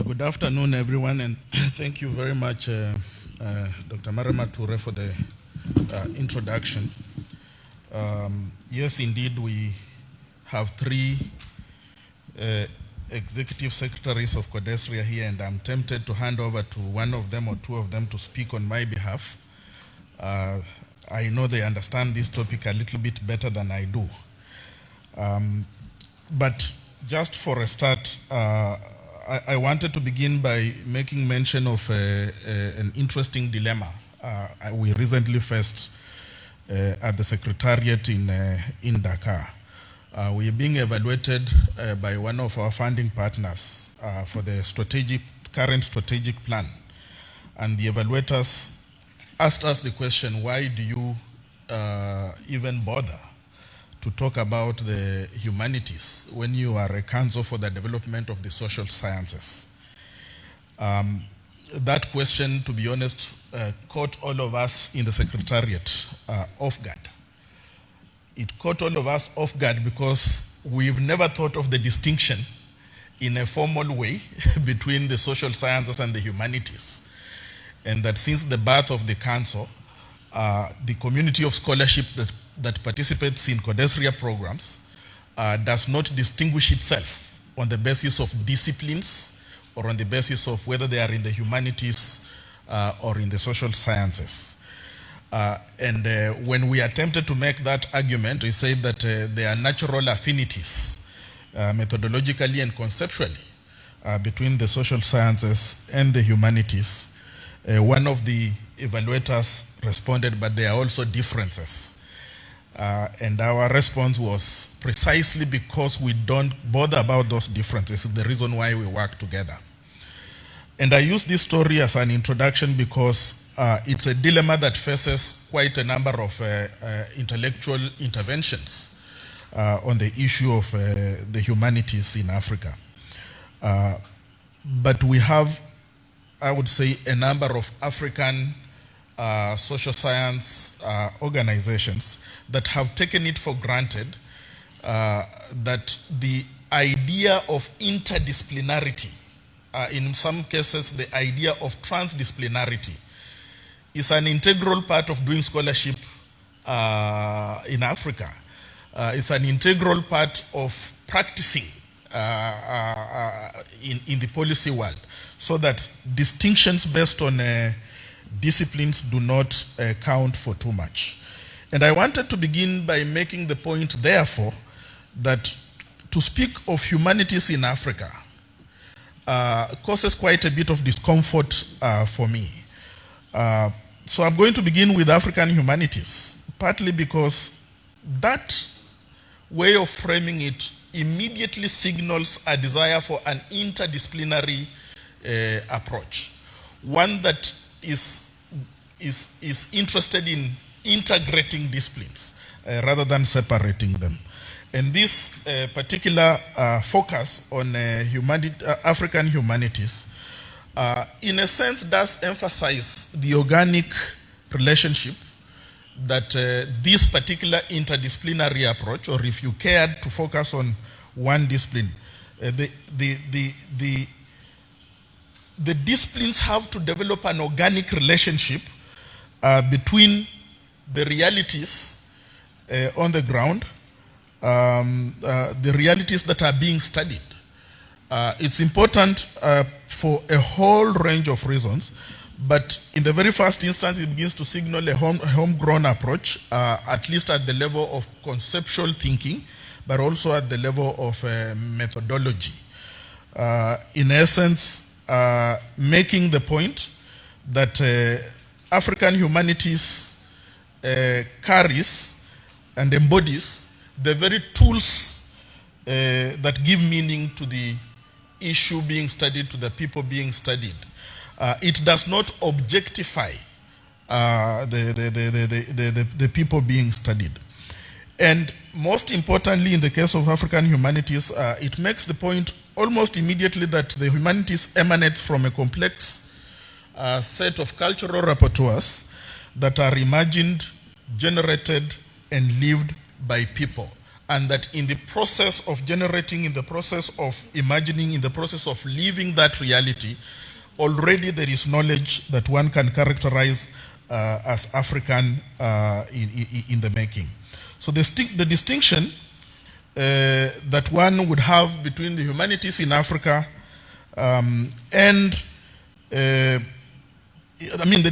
Good afternoon, everyone, and thank you very much, Dr. Marama Toure, for the introduction. Yes, indeed, we have three executive secretaries of Codesria here, and I'm tempted to hand over to one of them or two of them to speak on my behalf. I know they understand this topic a little bit better than I do. But just for a start, I wanted to begin by making mention of an interesting dilemma we recently faced at the Secretariat in Dakar. We are being evaluated by one of our funding partners for the current strategic plan. And the evaluators asked us the question, why do you even bother to talk about the humanities when you are a council for the development of the social sciences? That question, to be honest, caught all of us in the Secretariat off guard. It caught all of us off guard because we've never thought of the distinction in a formal way between the social sciences and the humanities. And that since the birth of the council, the community of scholarship that participates in Codesria programs does not distinguish itself on the basis of disciplines or on the basis of whether they are in the humanities or in the social sciences. When we attempted to make that argument, we said that there are natural affinities methodologically and conceptually between the social sciences and the humanities. One of the evaluators responded, but there are also differences. And our response was precisely because we don't bother about those differences. It's the reason why we work together. And I use this story as an introduction because it's a dilemma that faces quite a number of intellectual interventions on the issue of the humanities in Africa. But we have, I would say, a number of African social science organizations that have taken it for granted that the idea of interdisciplinarity, in some cases the idea of transdisciplinarity, is an integral part of doing scholarship in Africa. It's an integral part of practicing in the policy world, so that distinctions based on disciplines do not count for too much. And I wanted to begin by making the point, therefore, that to speak of humanities in Africa causes quite a bit of discomfort for me. So I'm going to begin with African humanities, partly because that way of framing it immediately signals a desire for an interdisciplinary approach, one that is interested in integrating disciplines rather than separating them. And this particular focus on African humanities in a sense does emphasize the organic relationship that this particular interdisciplinary approach, or if you cared to focus on one discipline, the disciplines have to develop an organic relationship between the realities on the ground, the realities that are being studied. It's important for a whole range of reasons, but in the very first instance, it begins to signal a homegrown approach, at least at the level of conceptual thinking, but also at the level of methodology. In essence, making the point that African humanities carries and embodies the very tools that give meaning to the issue being studied, to the people being studied. It does not objectify the people being studied. And most importantly, in the case of African humanities, it makes the point almost immediately that the humanities emanates from a complex set of cultural repertoires that are imagined, generated, and lived by people and that in the process of generating, in the process of imagining, in the process of living that reality, already there is knowledge that one can characterize as African in the making. So the distinction that one would have between the humanities in Africa and the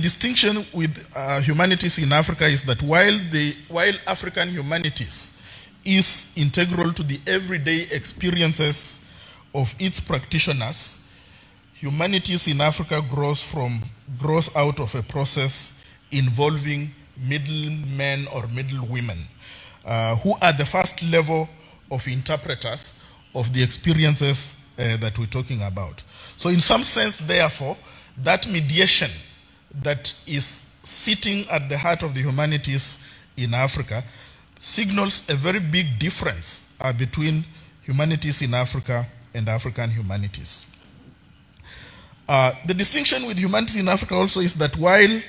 distinction with humanities in Africa is that while African humanities is integral to the everyday experiences of its practitioners, humanities in Africa grows out of a process involving middlemen or middlewomen who are the first level of interpreters of the experiences that we're talking about. So in some sense, therefore, that mediation that is sitting at the heart of the humanities in Africa signals a very big difference between humanities in Africa and African humanities. The distinction with humanities in Africa also is that while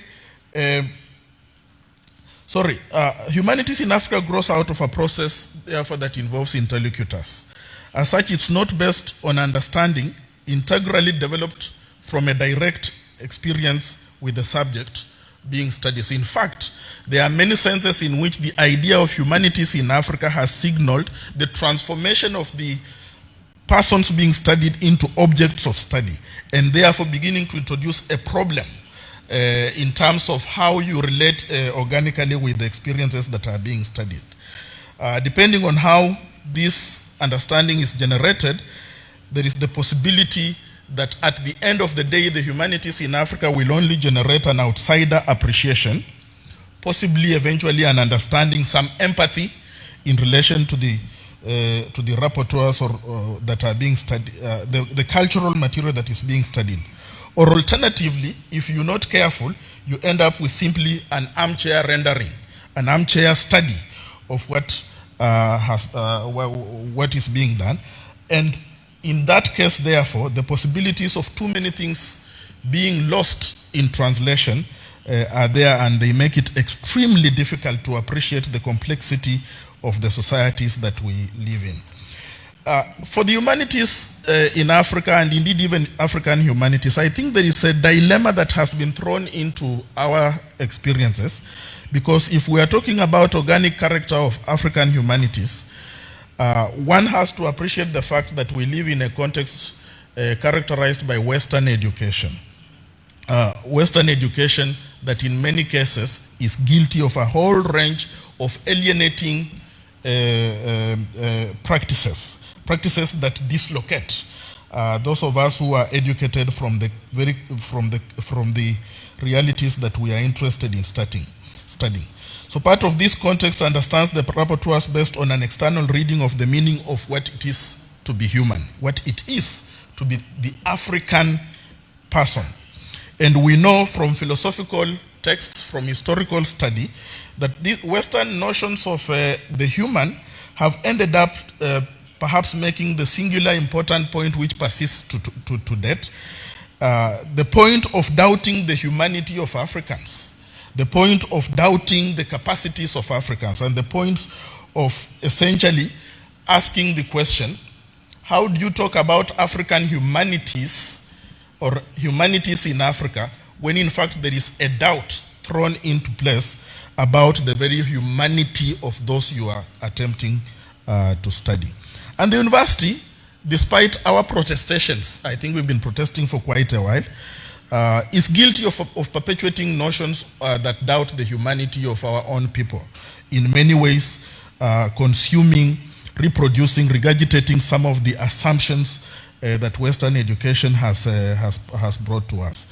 humanities in Africa grows out of a process, therefore, that involves interlocutors. As such, it's not based on understanding integrally developed from a direct experience with the subject being studied. In fact, there are many senses in which the idea of humanities in Africa has signaled the transformation of the persons being studied into objects of study, and therefore beginning to introduce a problem in terms of how you relate organically with the experiences that are being studied. Depending on how this understanding is generated, there is the possibility that at the end of the day, the humanities in Africa will only generate an outsider appreciation, possibly eventually an understanding, some empathy in relation to the rapporteurs or that are being studied, the cultural material that is being studied. Or alternatively, if you're not careful, you end up with simply an armchair rendering, an armchair study of what is being done. And in that case, therefore, the possibilities of too many things being lost in translation are there, and they make it extremely difficult to appreciate the complexity of the societies that we live in. For the humanities in Africa, and indeed even African humanities, I think there is a dilemma that has been thrown into our experiences, because if we are talking about organic character of African humanities, one has to appreciate the fact that we live in a context characterized by Western education. Western education that in many cases is guilty of a whole range of alienating practices that dislocate those of us who are educated from the realities that we are interested in studying. So part of this context understands the rapporteurs based on an external reading of the meaning of what it is to be human, what it is to be the African person. And we know from philosophical texts, from historical study, that these Western notions of the human have ended up perhaps making the singular important point which persists to date, the point of doubting the humanity of Africans, the point of doubting the capacities of Africans, and the point of essentially asking the question, how do you talk about African humanities or humanities in Africa when in fact there is a doubt thrown into place about the very humanity of those you are attempting to study? And the university, despite our protestations, I think we've been protesting for quite a while, is guilty of perpetuating notions that doubt the humanity of our own people. In many ways, consuming, reproducing, regurgitating some of the assumptions that Western education has brought to us.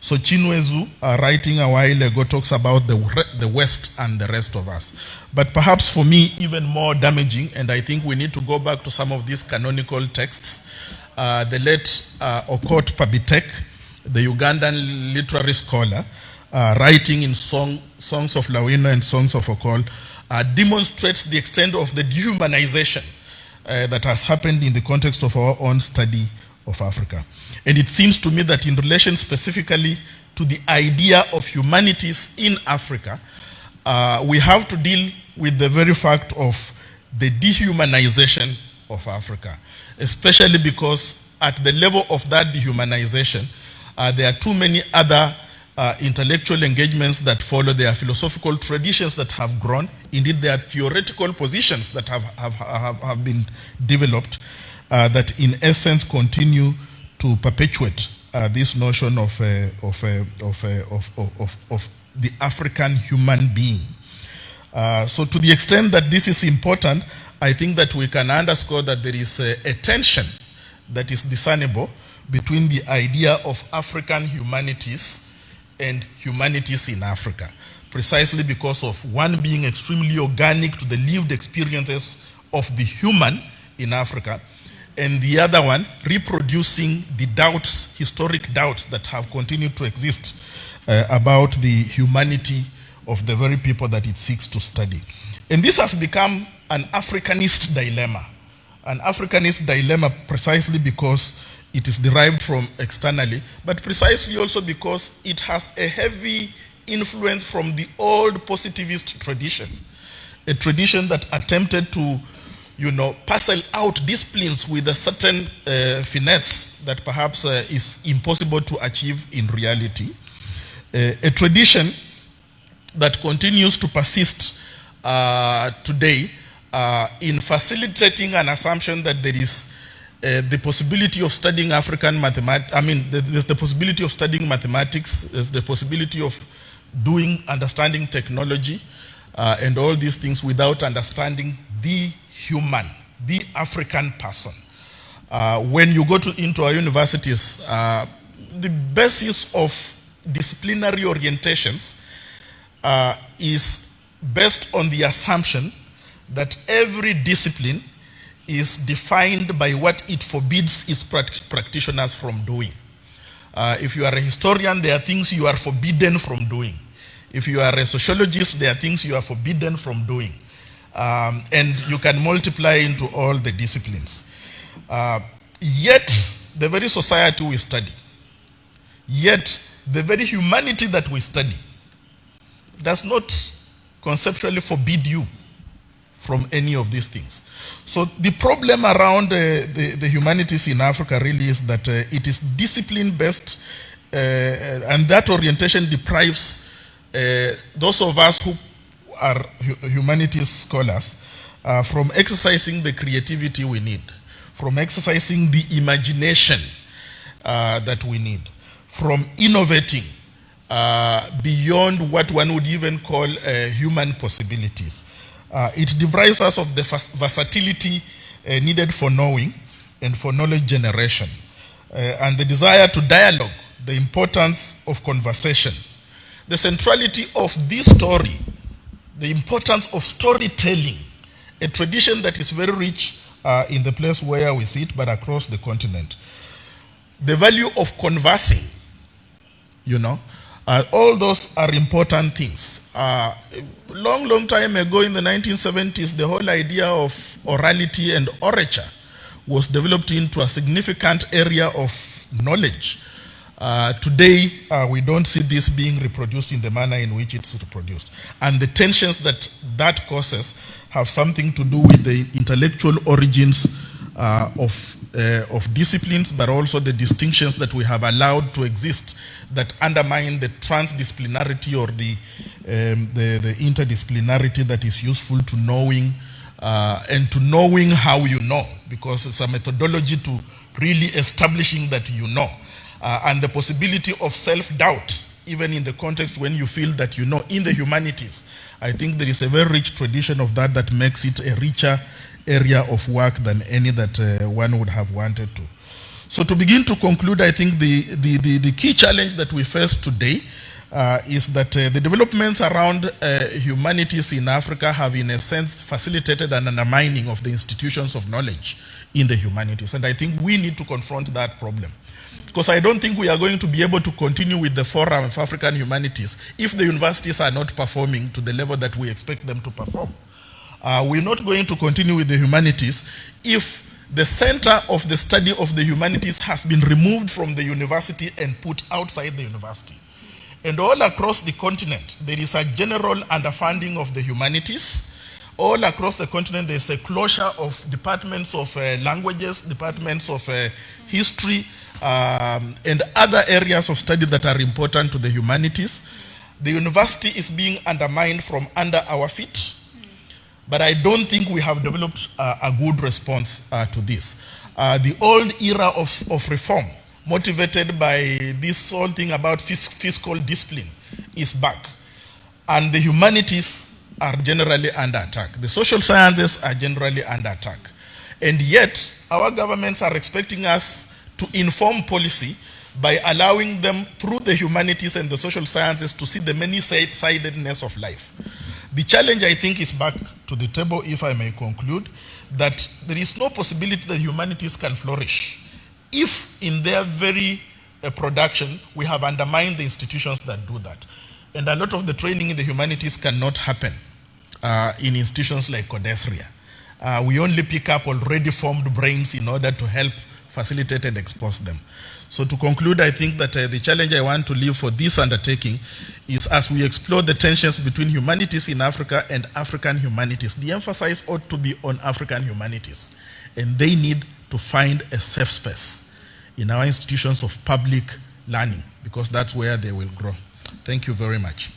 So Chinwezu, writing a while ago, talks about the West and the rest of us. But perhaps for me, even more damaging, and I think we need to go back to some of these canonical texts, the late Okot Pabitek, the Ugandan literary scholar, writing in Songs of Lawino and Songs of Okol, demonstrates the extent of the dehumanization that has happened in the context of our own study of Africa. And it seems to me that in relation specifically to the idea of humanities in Africa, we have to deal with the very fact of the dehumanization of Africa, especially because at the level of that dehumanization, there are too many other intellectual engagements that follow. There are philosophical traditions that have grown. Indeed, there are theoretical positions that have been developed that in essence continue to perpetuate this notion of the African human being. So to the extent that this is important, I think that we can underscore that there is a tension that is discernible between the idea of African humanities and humanities in Africa, precisely because of one being extremely organic to the lived experiences of the human in Africa, and the other one reproducing the doubts, historic doubts that have continued to exist about the humanity of the very people that it seeks to study. And this has become an Africanist dilemma. An Africanist dilemma precisely because it is derived from externally, but precisely also because it has a heavy influence from the old positivist tradition, a tradition that attempted to, parcel out disciplines with a certain finesse that perhaps is impossible to achieve in reality. A tradition that continues to persist today in facilitating an assumption that there is the possibility of studying African mathematics. There's the possibility of studying mathematics, there's the possibility of understanding technology, and all these things without understanding the human, the African person. When you go into our universities, the basis of disciplinary orientations is based on the assumption that every discipline is defined by what it forbids its practitioners from doing. If you are a historian, there are things you are forbidden from doing. If you are a sociologist, there are things you are forbidden from doing. And you can multiply into all the disciplines. Yet, the very society we study, yet the very humanity that we study does not conceptually forbid you from any of these things. So the problem around the humanities in Africa really is that it is discipline-based, and that orientation deprives those of us who are humanities scholars from exercising the creativity we need, from exercising the imagination that we need, from innovating beyond what one would even call human possibilities. It deprives us of the versatility needed for knowing and for knowledge generation, and the desire to dialogue, the importance of conversation, the centrality of this story, the importance of storytelling, a tradition that is very rich in the place where we sit, but across the continent. The value of conversing, all those are important things. Long time ago in the 1970s, the whole idea of orality and orature was developed into a significant area of knowledge. Today, we don't see this being reproduced in the manner in which it's reproduced. And the tensions that causes have something to do with the intellectual origins of disciplines, but also the distinctions that we have allowed to exist that undermine the transdisciplinarity or the interdisciplinarity that is useful to knowing and to knowing how you know, because it's a methodology to really establishing that you know, and the possibility of self-doubt, even in the context when you feel that you know. In the humanities, I think there is a very rich tradition of that makes it a richer area of work than any that one would have wanted to. So to begin to conclude, I think the key challenge that we face today is that the developments around humanities in Africa have in a sense facilitated an undermining of the institutions of knowledge in the humanities. And I think we need to confront that problem. Because I don't think we are going to be able to continue with the Forum of African Humanities if the universities are not performing to the level that we expect them to perform. We're not going to continue with the humanities if the center of the study of the humanities has been removed from the university and put outside the university. And all across the continent, there is a general underfunding of the humanities, all across the continent, there's a closure of departments of languages, departments of history, and other areas of study that are important to the humanities. The university is being undermined from under our feet, but I don't think we have developed a good response to this. The old era of reform, motivated by this whole thing about fiscal discipline, is back. And the humanities are generally under attack. The social sciences are generally under attack. And yet, our governments are expecting us to inform policy by allowing them through the humanities and the social sciences to see the many-sidedness of life. The challenge, I think, is back to the table, if I may conclude, that there is no possibility that humanities can flourish if in their very production we have undermined the institutions that do that. And a lot of the training in the humanities cannot happen in institutions like Codesria. We only pick up already formed brains in order to help facilitate and expose them. So to conclude, I think that the challenge I want to leave for this undertaking is, as we explore the tensions between humanities in Africa and African humanities, the emphasis ought to be on African humanities. And they need to find a safe space in our institutions of public learning, because that's where they will grow. Thank you very much.